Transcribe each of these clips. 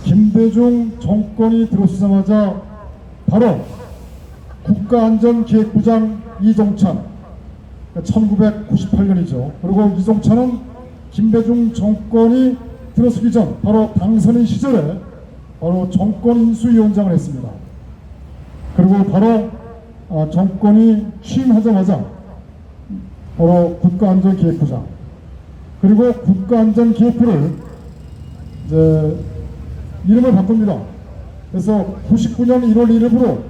김대중 정권이 들어서자마자 바로 국가안전기획부장 이종찬, 1998년이죠. 그리고 이종찬은 김대중 정권이 들어서기 전 바로 당선인 시절에 바로 정권인수위원장을 했습니다. 그리고 바로 정권이 취임하자마자 바로 국가안전기획부장, 그리고 국가안전기획부를 이제 이름을 바꿉니다. 그래서 99년 1월 1일부로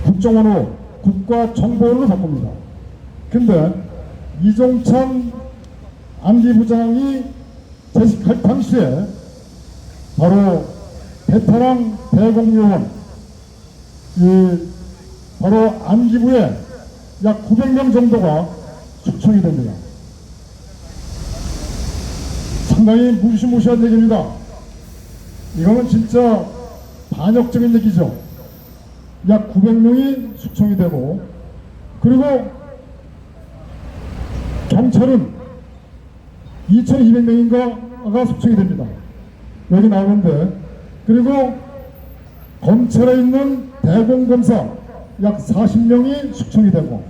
국정원으로 국가정보원으로 바꿉니다. 근데 이종찬 안기부장이 재직할 당시에 바로 베테랑 대공요원, 바로 안기부에 약 900명 정도가 숙청이 됩니다. 상당히 무시무시한 얘기입니다. 이거는 진짜 반역적인 얘기죠. 약 900명이 숙청이 되고, 그리고 경찰은 2200명인가가 숙청이 됩니다. 여기 나오는데, 그리고 검찰에 있는 대공검사 약 40명이 숙청이 되고,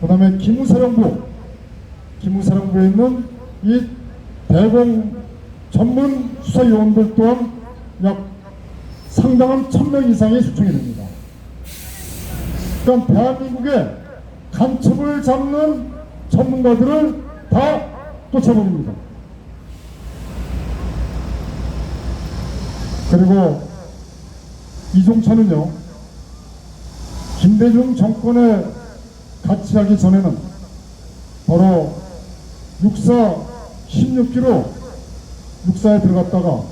그 다음에 기무사령부에 있는 이 대공 전문 수사요원들 또한 약 상당한 1000명 이상이 숙청이 됩니다. 그러니까 대한민국의 간첩을 잡는 전문가들을 다 쫓아버립니다. 그리고 이종찬은요, 김대중 정권에 같이 하기 전에는 바로 육사 16기로 육사에 들어갔다가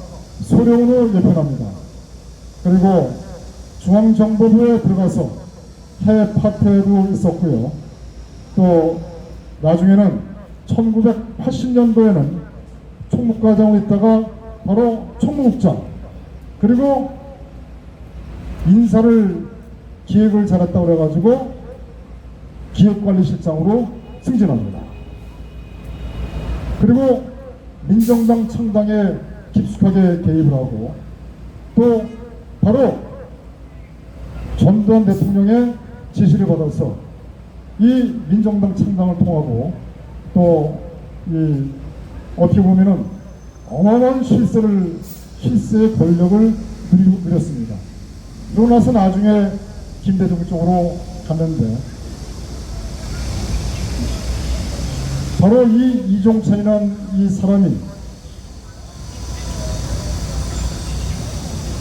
소령으로 예편합니다. 그리고 중앙정보부에 들어가서 해외 파트에도 있었고요. 또 나중에는 1980년도에는 총무과장으로 있다가 바로 총무국장, 그리고 인사를 기획을 잘했다고 그래가지고 기획관리실장으로 승진합니다. 그리고 민정당 창당에 깊숙하게 개입을 하고, 또 바로 전두환 대통령의 지시를 받아서 이 민정당 창당을 통하고, 또 이 어떻게 보면은 어마어마한 실세의 권력을 누렸습니다. 그러고 나서 나중에 김대중 쪽으로 갔는데, 바로 이 이종찬이라는 이 사람이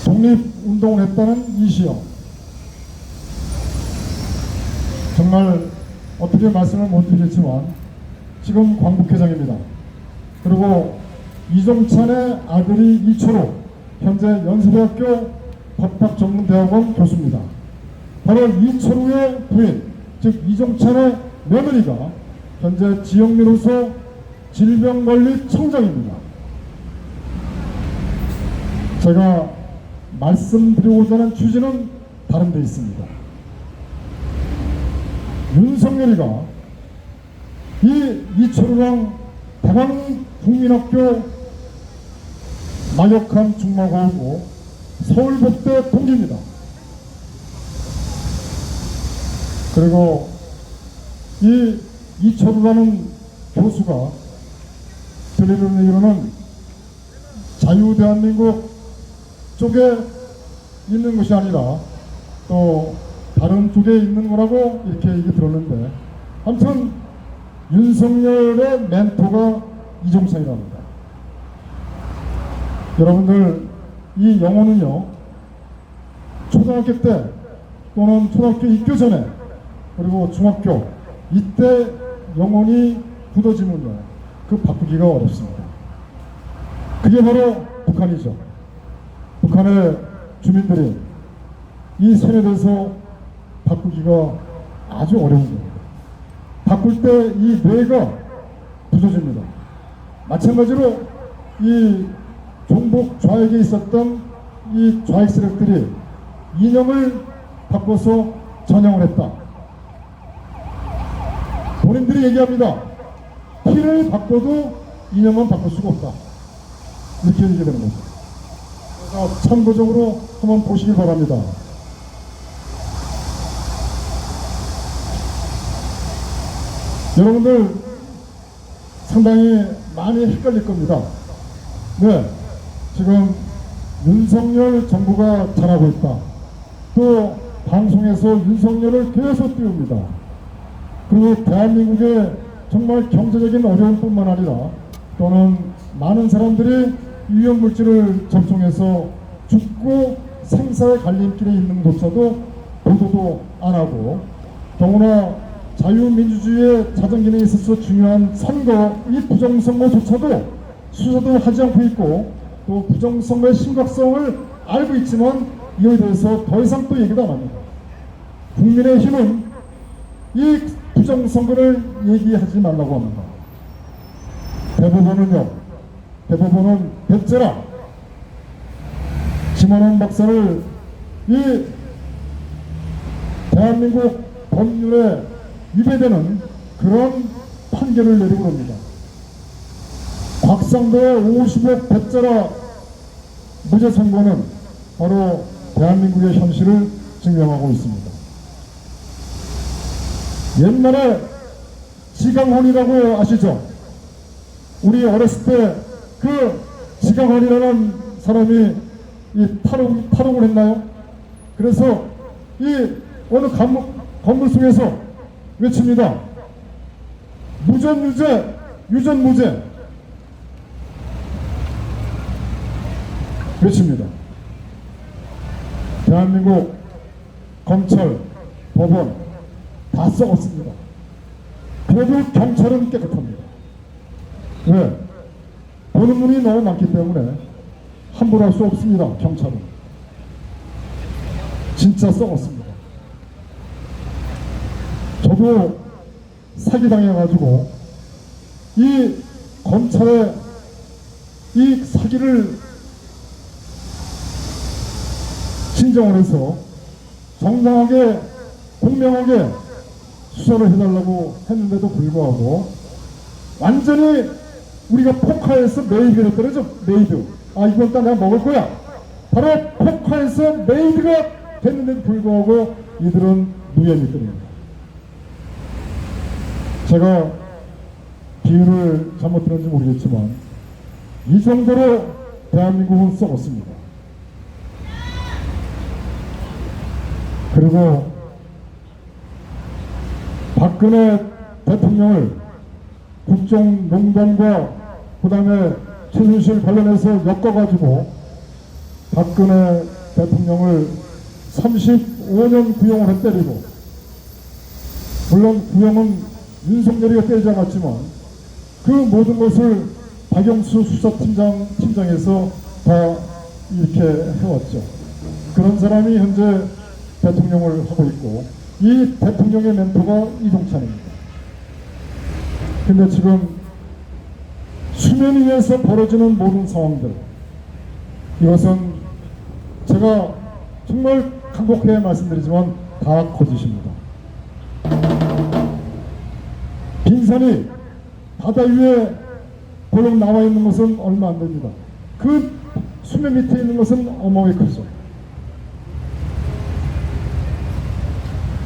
독립운동을 했다는 이시여, 정말 어떻게 말씀을 못 드리겠지만 지금 광복회장입니다. 그리고 이종찬의 아들이 이초로 현재 연세대학교 법학전문대학원 교수입니다. 바로 이초로의 부인, 즉 이종찬의 며느리가 현재 지역민으로서 질병관리청장입니다. 제가 말씀드리고자 하는 취지는 다른 데 있습니다. 윤석열이가 이 이철우랑 대광국민학교 마역한 중마고고 서울법대 동기입니다. 그리고 이 이철우라는 교수가 들리는 얘기로는 자유대한민국 쪽에 있는 것이 아니라 또 다른 쪽에 있는 거라고 이렇게 얘기 들었는데, 아무튼 윤석열의 멘토가 이종찬이랍니다. 여러분들, 이 영어는요, 초등학교 때 또는 초등학교 입교 전에, 그리고 중학교 이때 영혼이 굳어지면요, 그 바꾸기가 어렵습니다. 그게 바로 북한이죠. 북한의 주민들이 이 세뇌돼서 바꾸기가 아주 어려운 겁니다. 바꿀 때 이 뇌가 부서집니다. 마찬가지로 이 종북 좌익에 있었던 이 좌익 세력들이 이념을 바꿔서 전향을 했다. 본인들이 얘기합니다. 피를 바꿔도 이념은 바꿀 수가 없다. 이렇게 얘기되는 거죠. 참고적으로 한번 보시기 바랍니다. 여러분들 상당히 많이 헷갈릴 겁니다. 네, 지금 윤석열 정부가 잘하고 있다. 또 방송에서 윤석열을 계속 띄웁니다. 그리고 대한민국의 정말 경제적인 어려움뿐만 아니라 또는 많은 사람들이 위험물질을 접종해서 죽고 생사의 갈림길에 있는 것조차도 보도도 안 하고, 더구나 자유민주주의의 자정기능에 있어서 중요한 선거, 이 부정선거조차도 수사도 하지 않고 있고, 또 부정선거의 심각성을 알고 있지만 이에 대해서 더 이상 또 얘기도 안 합니다. 국민의힘은 이 부정선거를 얘기하지 말라고 합니다. 대부분은 배째라 김원원 박사를 이 대한민국 법률에 위배되는 그런 판결을 내리고 합니다. 곽상도의 50억 배째라 무죄 선고는 바로 대한민국의 현실을 증명하고 있습니다. 옛날에 지강헌이라고 아시죠? 우리 어렸을 때 그 지강헌이라는 사람이 이 탈옥을 했나요? 그래서 이 어느 건물 속에서 외칩니다. 무전유죄, 유전무죄 외칩니다. 대한민국 검찰, 법원 다 썩었습니다. 그래도 경찰은 깨끗합니다. 왜? 보는 눈이 너무 많기 때문에 함부로 할 수 없습니다. 경찰은 진짜 썩었습니다. 저도 사기당해가지고 이 검찰의 이 사기를 진정을 해서 정당하게 공명하게 수사를 해달라고 했는데도 불구하고 완전히 우리가 포카에서 메이드가 떨어져. 메이드. 아, 이건 딱 내가 먹을 거야. 바로 포카에서 메이드가 됐는데도 불구하고 이들은 무혐의 떨어집니다. 제가 비유를 잘못 들었는지 모르겠지만 이 정도로 대한민국은 썩었습니다. 그리고 박근혜 대통령을 국정농단과 그 다음에 최순실 관련해서 엮어가지고 박근혜 대통령을 35년 구형을 했때리고, 물론 구형은 윤석열이가 때리지 않았지만 그 모든 것을 박영수 수사팀장에서 다 이렇게 해왔죠. 그런 사람이 현재 대통령을 하고 있고, 이 대통령의 멘토가 이동찬입니다. 근데 지금 수면 위에서 벌어지는 모든 상황들, 이것은 제가 정말 간곡하게 말씀드리지만 다 거짓입니다. 빙산이 바다 위에 볼록 나와 있는 것은 얼마 안 됩니다. 그 수면 밑에 있는 것은 어마어마하게 크죠.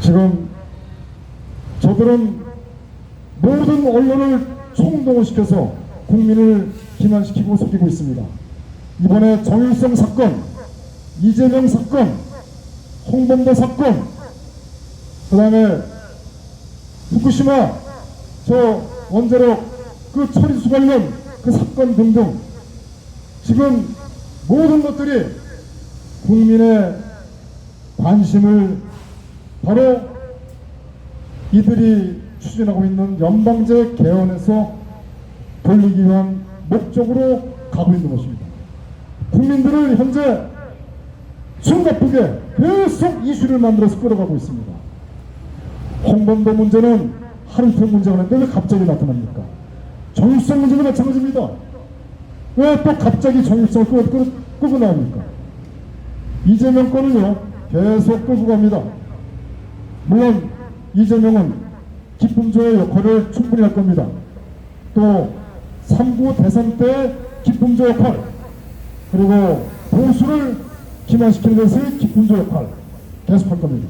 지금 저들은 모든 언론을 총동원시켜서 국민을 기만시키고 속이고 있습니다. 이번에 정일성 사건, 이재명 사건, 홍범도 사건, 그 다음에 후쿠시마 저 원자력 그 처리수 관련 그 사건 등등, 지금 모든 것들이 국민의 관심을 바로 이들이 추진하고 있는 연방제 개헌에서 돌리기 위한 목적으로 가고 있는 것입니다. 국민들을 현재 숨가쁘게 계속 이슈를 만들어서 끌어가고 있습니다. 홍범도 문제는 하루 이틀 문제가 아닌데 왜 갑자기 나타납니까? 정일성 문제도 마찬가지입니다. 왜 또 갑자기 정일성을 끌고 나옵니까? 이재명 거는요 계속 끌고 갑니다. 물론 이재명은 기쁨조의 역할을 충분히 할 겁니다. 또 3구 대선 때 기쁨조 역할, 그리고 보수를 기만시키는 것의 기fun조 역할 계속할 겁니다.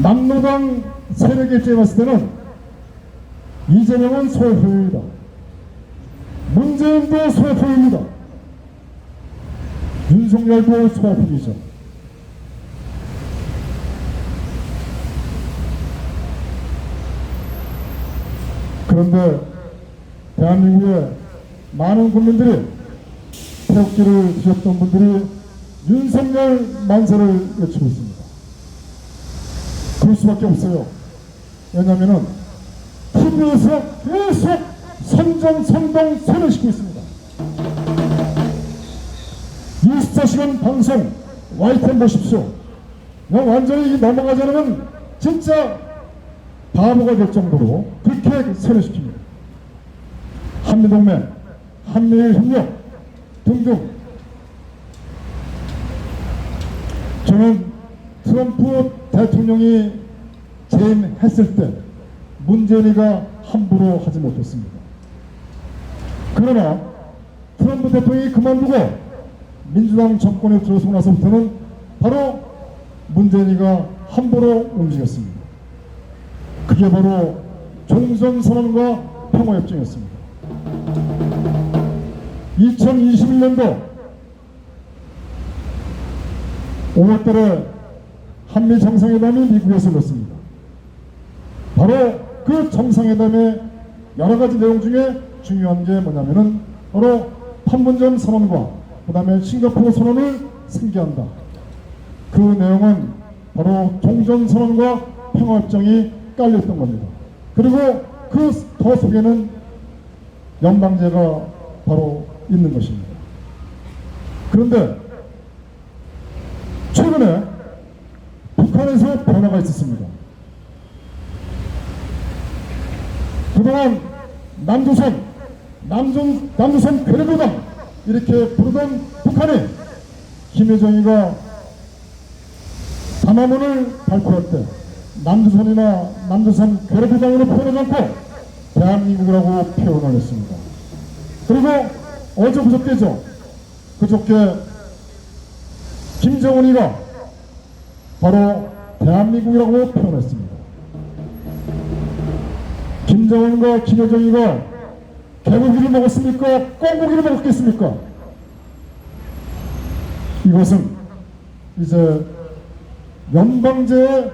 남로당 세력의 입장에 봤을 때는 이재명은 소외표입니다. 문재인도 소외표입니다. 윤석열도 소외표이죠. 그런데 대한민국의 많은 국민들이 태극기를 드셨던 분들이 윤석열 만세를 외치고 있습니다. 그럴 수밖에 없어요. 왜냐하면 TV에서 계속 선전선동 세뇌시키고 있습니다. 24시간 방송 YTN 보십시오. 그냥 완전히 넘어가지 않으면 진짜 바보가 될 정도로 그렇게 세뇌시킵니다. 한미동맹, 한미일 협력 등등. 저는 트럼프 대통령이 재임했을 때 문재인이가 함부로 하지 못했습니다. 그러나 트럼프 대통령이 그만두고 민주당 정권에 들어서고 나서부터는 바로 문재인이가 함부로 움직였습니다. 그게 바로 종전선언과 평화협정이었습니다. 2021년도 5월달에 한미 정상회담이 미국에서 열렸습니다. 바로 그 정상회담의 여러 가지 내용 중에 중요한 게 뭐냐면은 바로 판문점 선언과 그 다음에 싱가포르 선언을 승계한다. 그 내용은 바로 종전선언과 평화협정이 깔려있던 겁니다. 그리고 그 더 속에는 연방제가 바로 있는 것입니다. 그런데 최근에 북한에서 변화가 있었습니다. 그동안 남조선 괴뢰도당 이렇게 부르던 북한이 김여정이가 담화문을 발표할 때 남조선 괴뢰도당으로 표현하지 않고 대한민국이라고 표현을 했습니다. 그리고 어제 그저께죠. 그저께 김정은이가 바로 대한민국이라고 표현했습니다. 김정은과 김여정이가 개고기를 먹었습니까? 꽁고기를 먹었겠습니까? 이것은 이제 연방제의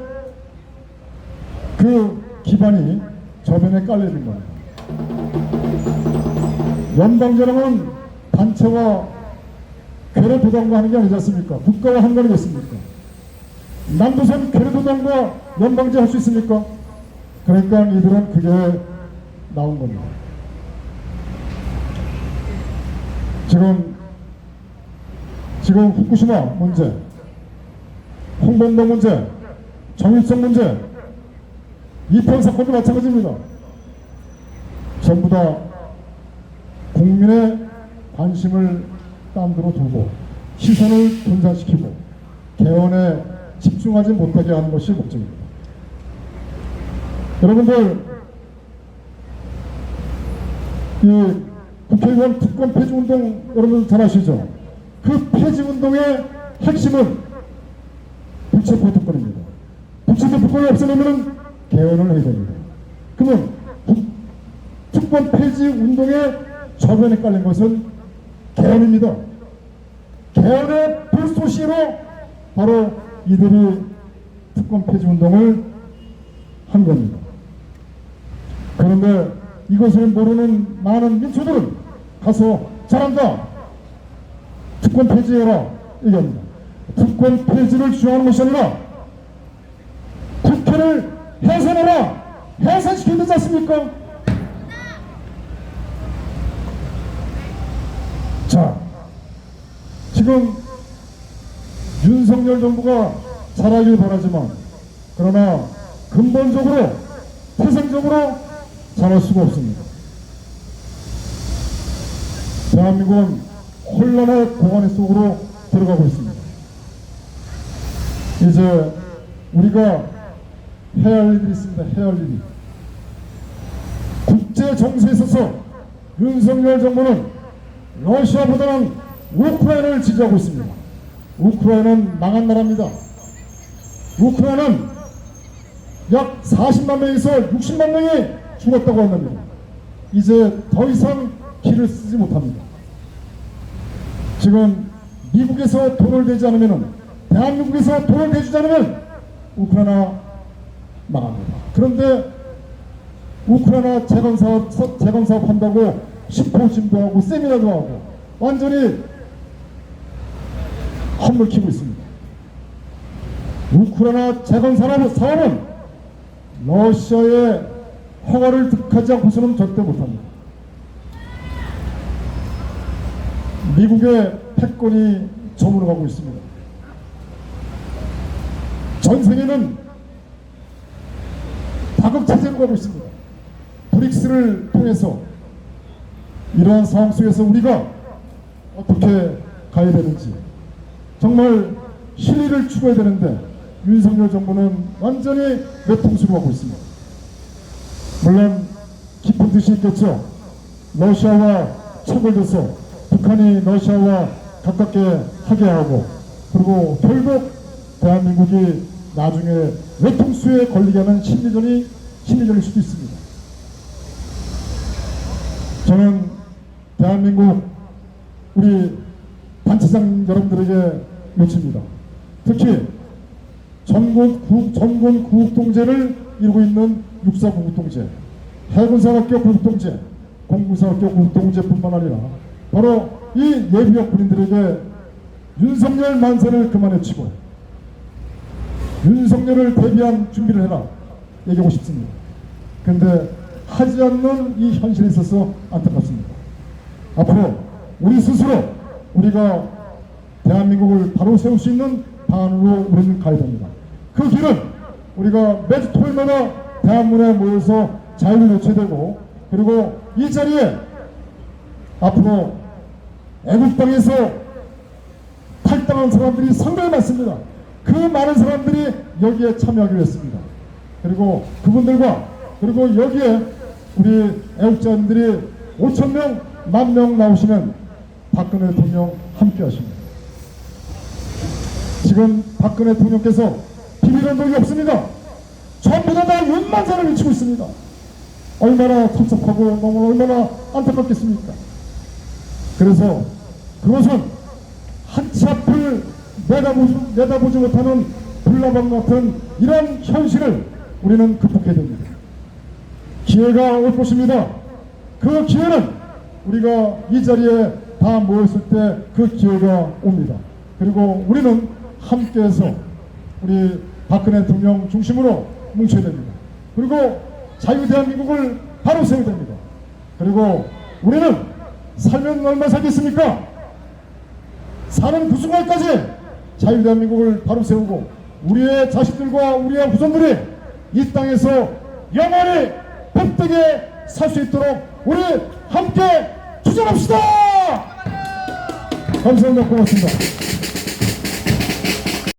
그 기반이 저변에 깔려있는 겁니다. 연방제라면 단체와 괴뢰도당과 하는 게 아니지 않습니까? 국가와 하는 거 아니겠습니까? 남조선 괴뢰도당과 연방제 할 수 있습니까? 그러니까 이들은 그게 나온 겁니다. 지금 후쿠시마 문제, 홍범도 문제, 정일성 문제, 이태원 사건도 마찬가지입니다. 전부 다 국민의 관심을 딴 데로 두고 시선을 분산시키고 개헌에 집중하지 못하게 하는 것이 목적입니다. 여러분들, 이 국회의원 특권 폐지운동 여러분들 잘 아시죠? 그 폐지운동의 핵심은 불체포 특권입니다. 불체포 특권이 없애려면 개헌을 해야 됩니다. 그러면 특권 폐지 운동의 저변에 깔린 것은 개헌입니다. 개헌의 불쏘시로 바로 이들이 특권 폐지 운동을 한 겁니다. 그런데 이것을 모르는 많은 민초들은 가서 잘한다, 특권 폐지해라 얘기합니다. 특권 폐지를 주장하는 것이 아니라 국회를 해산해라, 해산시켜야 되지 않습니까? 자, 지금 윤석열 정부가 잘하길 바라지만 그러나 근본적으로 태생적으로 잘할 수가 없습니다. 대한민국은 혼란의 공안 속으로 들어가고 있습니다. 이제 우리가 해야 할 일이 있습니다. 해야 할 일이. 국제 정세에 있어서 윤석열 정부는 러시아보다는 우크라이나를 지지하고 있습니다. 우크라이나는 망한 나라입니다. 우크라이나는 약 40만 명에서 60만 명이 죽었다고 합니다. 이제 더 이상 길을 쓰지 못합니다. 지금 미국에서 돈을 대지 않으면, 대한민국에서 돈을 대주지 않으면 우크라이나 망합니다. 그런데 우크라이나 재건사업 한다고 심포지움도 하고 세미나도 하고 완전히 헛물키고 있습니다. 우크라이나 재건사업은 러시아의 허가를 득하지 않고서는 절대 못합니다. 미국의 패권이 저물어 가고 있습니다. 전 세계는 다극체제로 가고 있습니다. 브릭스를 통해서 이러한 상황 속에서 우리가 어떻게 가야 되는지 정말 실리를 추구해야 되는데 윤석열 정부는 완전히 외통수로 가고 있습니다. 물론 깊은 뜻이 있겠죠. 러시아와 척을 둬서 북한이 러시아와 가깝게 하게 하고, 그리고 결국 대한민국이 나중에 외통수에 걸리게 하는 심리전일 수도 있습니다. 저는 대한민국 우리 단체장 여러분들에게 외칩니다. 특히 전군 구국동제를 이루고 있는 육사 구국동제, 해군사학교 구국동제, 공군사학교 구국동제뿐만 아니라 바로 이 예비역 군인들에게 윤석열 만세를 그만해치고 윤석열을 대비한 준비를 해라 얘기하고 싶습니다. 그런데 하지 않는 이 현실에 있어서 안타깝습니다. 앞으로 우리 스스로 우리가 대한민국을 바로 세울 수 있는 방안으로 우리는 가야 됩니다. 그 길은 우리가 매주 토요일마다 대한문에 모여서 자유를 외쳐야 되고, 그리고 이 자리에 앞으로 애국 땅에서 탈당한 사람들이 상당히 많습니다. 그 많은 사람들이 여기에 참여하기로 했습니다. 그리고 그분들과, 그리고 여기에 우리 애국자님들이 5,000명, 10,000명 나오시면 박근혜 대통령 함께 하십니다. 지금 박근혜 대통령께서 비밀 언덕이 없습니다. 전부 다 윤만세를 외치고 있습니다. 얼마나 섭섭하고 너무 얼마나 안타깝겠습니까? 그래서 그것은 한치 앞을 내다보지 못하는 불나방 같은 이런 현실을 우리는 극복해야 됩니다. 기회가 올 것입니다. 그 기회는 우리가 이 자리에 다 모였을 때 그 기회가 옵니다. 그리고 우리는 함께해서 우리 박근혜 대통령 중심으로 뭉쳐야 됩니다. 그리고 자유대한민국을 바로 세워야 됩니다. 그리고 우리는 살면 얼마 살겠습니까? 사는 그 순간까지 자유대한민국을 바로 세우고 우리의 자식들과 우리의 후손들이 이 땅에서 영원히 복되게 살 수 있도록 우리 함께 투쟁합시다. 감사합니다. 고맙습니다.